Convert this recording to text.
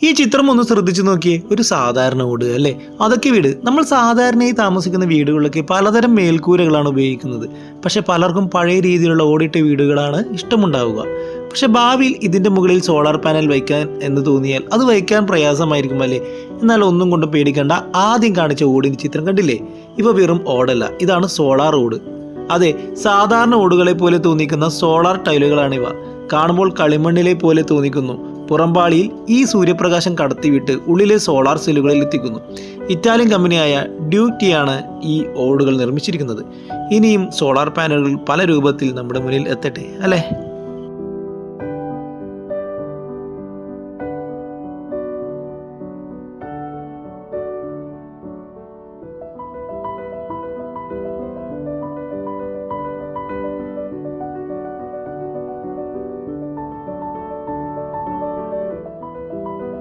ഈ ചിത്രം ഒന്ന് ശ്രദ്ധിച്ചു നോക്കിയേ, ഒരു സാധാരണ വീട് അല്ലേ? അതൊക്കെ വീട്. നമ്മൾ സാധാരണയായി താമസിക്കുന്ന വീടുകളിലൊക്കെ പലതരം മേൽക്കൂരകളാണ് ഉപയോഗിക്കുന്നത്. പക്ഷെ പലർക്കും പഴയ രീതിയിലുള്ള ഓടിട്ട വീടുകളാണ് ഇഷ്ടമുണ്ടാവുക. പക്ഷെ ഭാവിയിൽ ഇതിൻ്റെ മുകളിൽ സോളാർ പാനൽ വയ്ക്കാൻ എന്ന് തോന്നിയാൽ അത് വയ്ക്കാൻ പ്രയാസമായിരിക്കും അല്ലേ? എന്നാൽ ഒന്നും കൊണ്ട് പേടിക്കേണ്ട. ആദ്യം കാണിച്ച ഓടിൻ്റെ ചിത്രം കണ്ടില്ലേ? ഇവ വെറും ഓടല്ല, ഇതാണ് സോളാർ ഓട്. അതെ, സാധാരണ ഓടുകളെ പോലെ തോന്നിക്കുന്ന സോളാർ ടൈലുകളാണിവ. കാണുമ്പോൾ കളിമണ്ണിലെ പോലെ തോന്നിക്കുന്നു. പുറംപാളിയിൽ ഈ സൂര്യപ്രകാശം കടത്തിവിട്ട് ഉള്ളിലെ സോളാർ സെല്ലുകളിൽ എത്തിക്കുന്നു. ഇറ്റാലിയൻ കമ്പനിയായ ഡ്യൂറ്റിയാണ് ഈ ഓടുകൾ നിർമ്മിച്ചിരിക്കുന്നത്. ഇനിയും സോളാർ പാനലുകൾ പല രൂപത്തിൽ നമ്മുടെ മുന്നിൽ എത്തട്ടെ അല്ലേ?